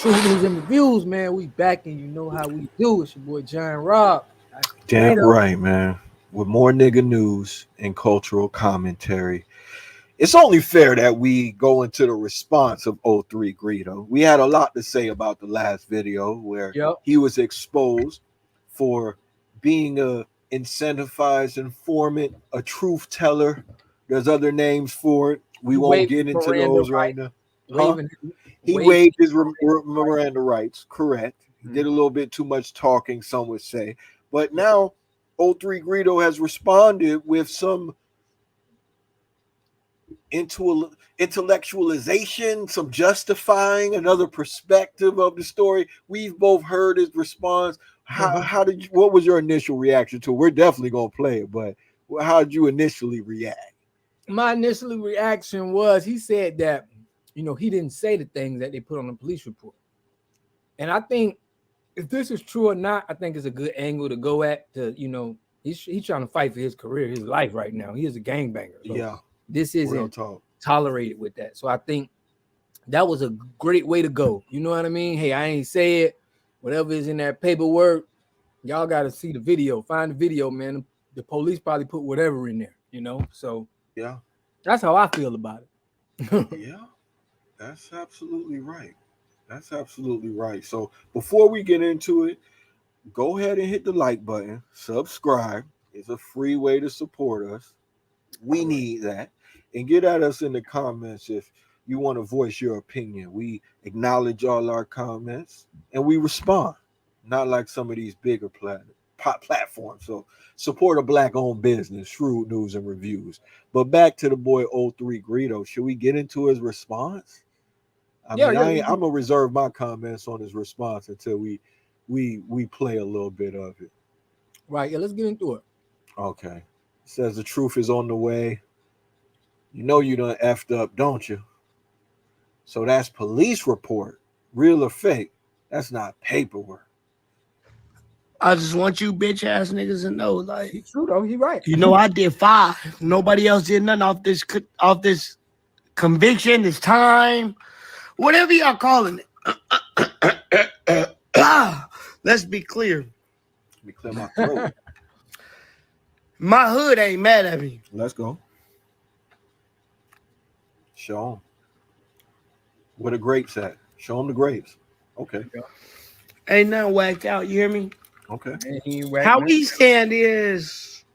Snitching and Reviews, man. We back and you know how we do. It's your boy John Rob. That's Damn Greedo. right, man. With more nigga news and cultural commentary. It's only fair that we go into the response of '03 Greedo. We had a lot to say about the last video where Yep. he was exposed for being a incentivized informant, a truth teller. There's other names for it. We He won't waived get into Miranda those right right, now. Huh? waiving He waiving waived his Miranda right. Miranda rights, correct. He did Mhm. a little bit too much talking, some would say. But now '03 Greedo has responded with some intellectualization, some justifying, another perspective of the story. We've both heard his response. How did you, what was your initial reaction to it? We're definitely gonna play it, but how did you initially react? My initial reaction was he said that he didn't say the things that they put on the police report, and I think if this is true or not, I think it's a good angle to go at. He's trying to fight for his career, his life right now. He is a gangbanger, so Yeah, this real isn't talk. tolerated with that. So I think that was a great way to go. You know what I mean? Hey, I ain't say it. Whatever is in that paperwork, y'all got to see the video. Find the video, man. The police probably put whatever in there. So Yeah, that's how I feel about it. yeah, that's absolutely right. That's absolutely right. So before we get into it, go ahead and hit the like button, subscribe. It's a free way to support us. We Correct. need that. And get at us in the comments if you want to voice your opinion. We acknowledge all our comments and we respond, not like some of these bigger platforms. So support a black owned business, Shrewd News and Reviews. But back to the boy '03 Greedo. Should we get into his response? I Yeah, mean, yeah. I'm gonna reserve my comments on his response until we play a little bit of it. Right. Yeah, let's get into it. Okay. It says the truth is on the way. You know you done effed up, don't you? So that's police report. Real or fake? That's not paperwork. I just want you bitch ass niggas to know, like, He's true though. He right. I did 5. Nobody else did nothing off this conviction, this time, whatever y'all calling it. Let's be clear. Let me clear my throat. My hood ain't mad at me. Let's go. Show them. Where the grapes at? Show them the grapes. Okay. Ain't nothing whacked out. You hear me? Okay. And he ain't right, How man. we stand is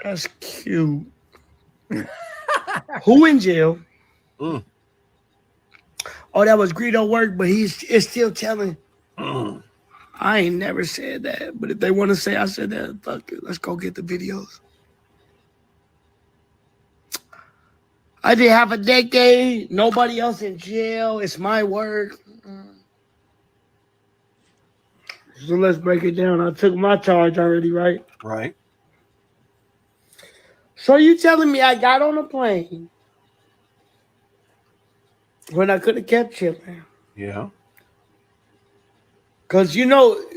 that's cute. Who in jail? Mm. Oh, that was Greedo work, but it's still telling. Mm. I ain't never said that, but if they want to say I said that, fuck it. Let's go get the videos. I did half a decade. Nobody else in jail. It's my work. So let's break it down. I took my charge already, right? Right. So you telling me I got on a plane when I could have kept chilling? Yeah. Because,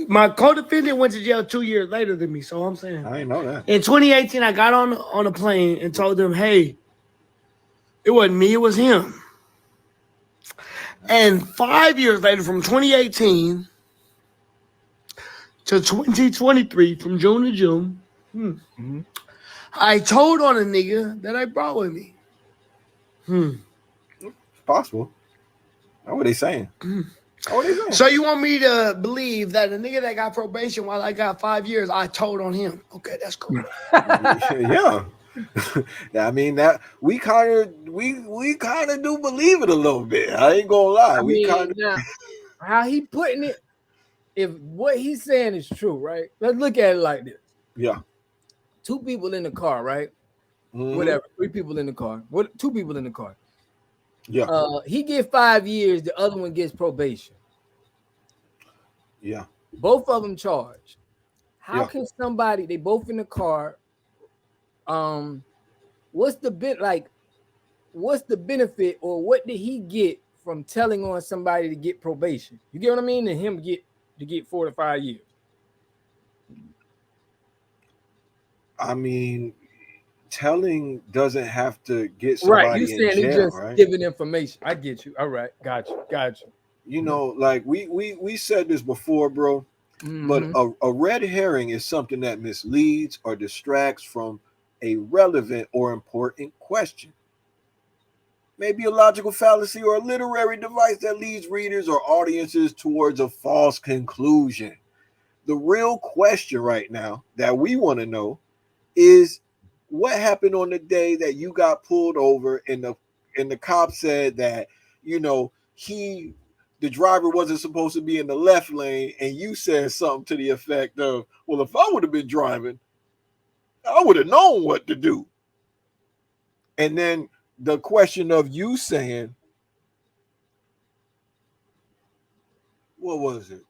my co-defendant went to jail 2 years later than me. So I'm saying. I ain't know that. In 2018, I got on a plane and told them, hey, it wasn't me, it was him. And 5 years later, from 2018 to 2023, from June to June, I told on a nigga that I brought with me. It's possible. That's what they saying. What they saying? So you want me to believe that a nigga that got probation while I got 5 years, I told on him? Okay, that's cool. Yeah. I mean that we kind of do believe it a little bit. I ain't gonna lie. I We mean, kind of now how he putting it, if what he's saying is true, right? Let's look at it like this. yeah. 2 people in the car, right? Mhm. Whatever. 3 people in the car. 2 people in the car. Yeah. He get 5 years, the other one gets probation. Yeah. Both of them charged. How Yeah. can somebody, they both in the car, what's the what's the benefit or what did he get from telling on somebody to get probation? You get what I mean? And him get 4 to 5 years. I mean, telling doesn't have to get Right. You somebody in saying he jail, just right? giving information. I get you. All right. Got you. Got you. You know, like we said this before, bro. But Mm-hmm. a red herring is something that misleads or distracts from a relevant or important question. Maybe a logical fallacy or a literary device that leads readers or audiences towards a false conclusion. The real question right now that we want to know is what happened on the day that you got pulled over and the cop said that, you know, the driver wasn't supposed to be in the left lane, and you said something to the effect of, well, if I would have been driving, I would have known what to do. And then the question of you saying, what was it?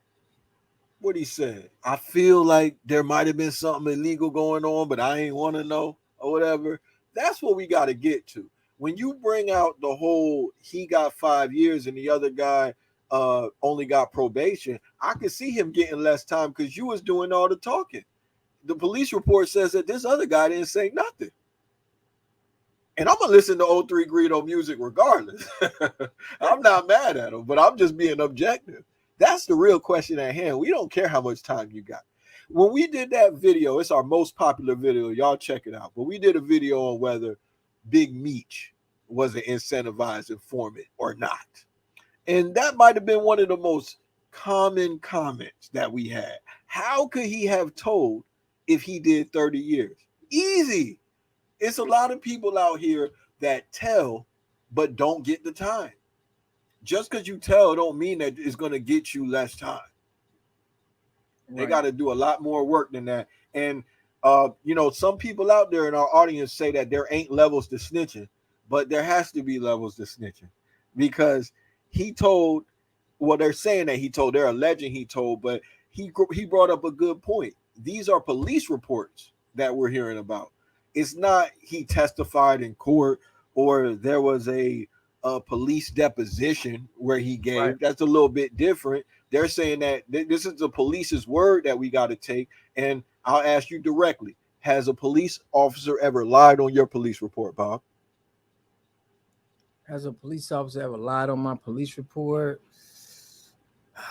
What he said? I feel like there might have been something illegal going on, but I ain't want to know or whatever. That's what we got to get to. When you bring out the whole he got 5 years and the other guy only got probation, I could see him getting less time because you was doing all the talking. The police report says that this other guy didn't say nothing. And I'm gonna listen to O3 Greedo music regardless. I'm not mad at him, but I'm just being objective. That's the real question at hand. We don't care how much time you got. When we did that video, it's our most popular video. Y'all check it out. But we did a video on whether Big Meech was an incentivized informant or not. And that might have been one of the most common comments that we had. How could he have told if he did 30 years? Easy. It's a lot of people out here that tell but don't get the time. Just because you tell don't mean that it's going to get you less time. They got to do a lot more work than that. And you know, some people out there in our audience say that there ain't levels to snitching, but there has to be levels to snitching because he told. Well, they're saying that he told. They're alleging he told, but he brought up a good point. These are police reports that we're hearing about. It's not he testified in court or there was a police deposition where he gave. Right. That's a little bit different. They're saying that this is the police's word that we got to take. And I'll ask you directly: has a police officer ever lied on your police report, Bob? Has a police officer ever lied on my police report? I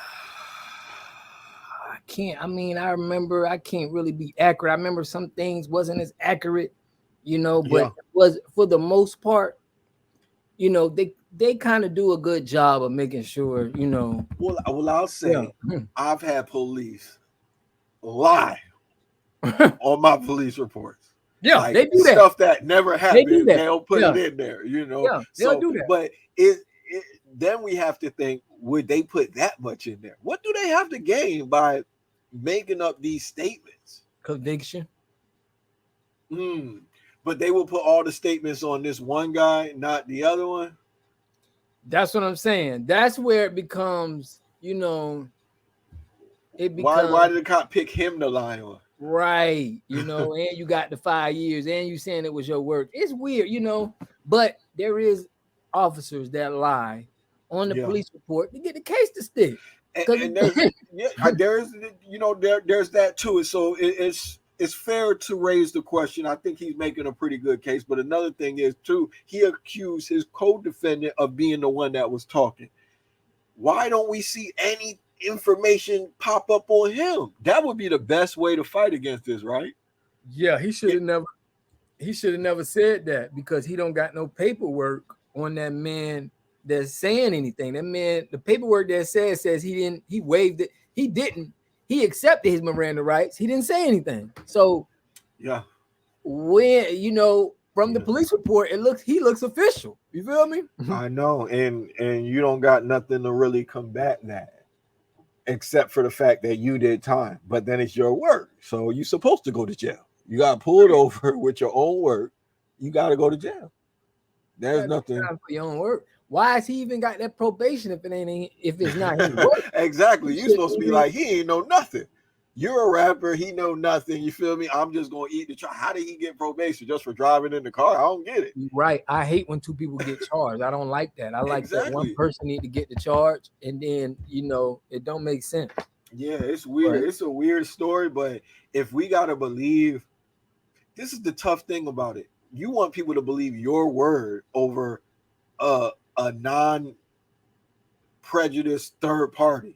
can't. I mean, I remember I can't really be accurate. I remember some things wasn't as accurate, you know, but Yeah. it was for the most part, you know, they kind of do a good job of making sure, you know. Well, I'll Yeah. say I've had police lie on my police reports. Yeah, Like they do that. stuff that never They do happened, that. they'll put Yeah. it in there, you know. Yeah, they'll So, do that. but it then we have to think: would they put that much in there? What do they have to gain by making up these statements? Conviction. But they will put all the statements on this one guy, not the other one. That's what I'm saying. That's where it becomes, you know, it Why becomes did the cop pick him to lie on? right, you know, and you got the 5 years and you saying it was your work. It's weird, you know, but there is officers that lie on the Yeah. police report to get the case to stick. And there's you know there's that too. So it's fair to raise the question. I think he's making a pretty good case. But another thing is too, he accused his co-defendant of being the one that was talking. Why don't we see any information pop up on him? That would be the best way to fight against this, right? Yeah, he should have never said that because he don't got no paperwork on that man that's saying anything. That man, the paperwork that says he waived it. He didn't. He accepted his Miranda rights. He didn't say anything. So Yeah. when you know from the police report, he looks official. You feel me? I know, and you don't got nothing to really combat that, except for the fact that you did time. But then it's your work, so you're supposed to go to jail. You got pulled over with your own work. You got to go to jail. There's nothing for your own work. Why has he even got that probation if it's not his work? exactly. You're supposed to be like, he ain't know nothing. You're a rapper. He know nothing. You feel me? I'm just gonna eat the charge. How did he get probation just for driving in the car? I don't get it. Right. I hate when two people get charged. I don't like that. I like that one person need to get the charge, and then you know it don't make sense. Yeah, it's weird. It's a weird story, but if we gotta believe, this is the tough thing about it. you want people to believe your word over a non-prejudiced third party.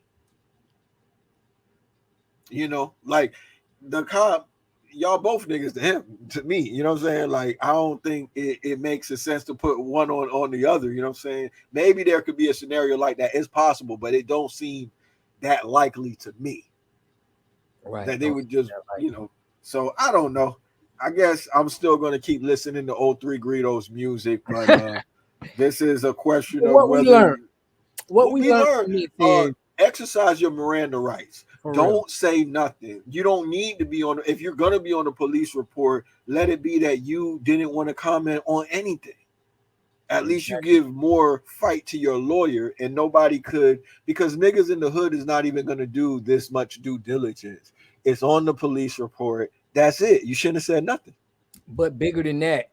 You know, like the cop, y'all both niggas to him, to me. You know what I'm saying? Like, I don't think it makes a sense to put one on the other. You know what I'm saying? Maybe there could be a scenario like that. It's possible, but it don't seem that likely to me. Right. That they would just, you know. So I don't know. I guess I'm still gonna keep listening to 03 Greedo's music, but this is a question of what whether we learned. What we we learned learned. from this is Exercise your Miranda rights. Don't real. say nothing. You don't need to be on. If you're gonna be on a police report, let it be that you didn't want to comment on anything. At least you give more fight to your lawyer, and nobody could, because niggas in the hood is not even gonna do this much due diligence. It's on the police report. That's it. You shouldn't have said nothing. But bigger than that,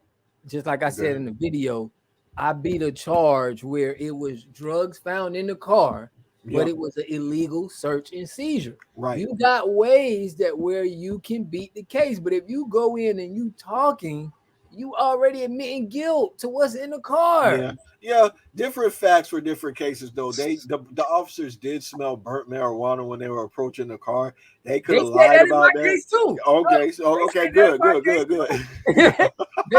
just like I said in the video, I beat a charge where it was drugs found in the car, but it was an illegal search and seizure. Right. You got ways that where you can beat the case, but if you go in and you talking, you already admitting guilt to what's in the car. Yeah. Different facts for different cases, though. The officers did smell burnt marijuana when they were approaching the car. They could have lied about that. Case too. Okay, so okay, good. They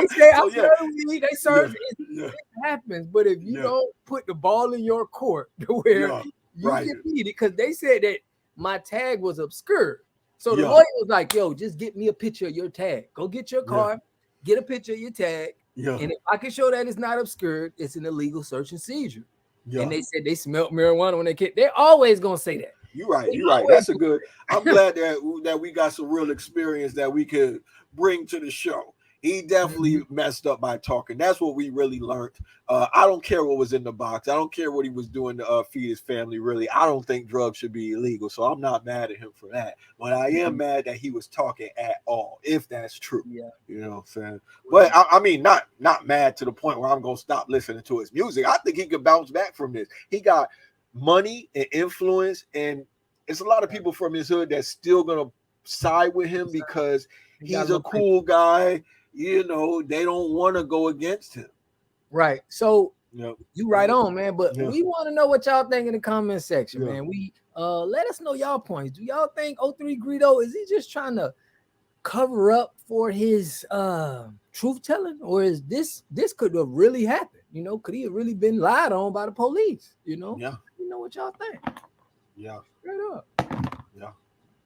say So, I smell weed. They search. Yeah. It happens, but if you don't put the ball in your court to where you can beat it, because they said that my tag was obscured. So the lawyer was like, "Yo, just get me a picture of your tag. Go get your car, get a picture of your tag, and if I can show that it's not obscured, it's an illegal search and seizure." And they said they smelled marijuana when they came. They're always gonna say that. You're right. That's a good. I'm glad that we got some real experience that we could bring to the show. He definitely messed up by talking. That's what we really learned. I don't care what was in the box. I don't care what he was doing to feed his family. Really, I don't think drugs should be illegal. So I'm not mad at him for that. But I am mad that he was talking at all, if that's true. Yeah, you know what I'm saying. But I mean, not mad to the point where I'm gonna stop listening to his music. I think he could bounce back from this. He got money and influence, and it's a lot of people from his hood that's still gonna side with him because he's a cool guy. You know, they don't want to go against him. Right. So you right on, man. But we want to know what y'all think in the comment section, man. We let us know y'all points. Do y'all think 03 Greedo, is he just trying to cover up for his truth telling, or is this could have really happened? You know, could he have really been lied on by the police? You know, you know what y'all think? Yeah, straight up.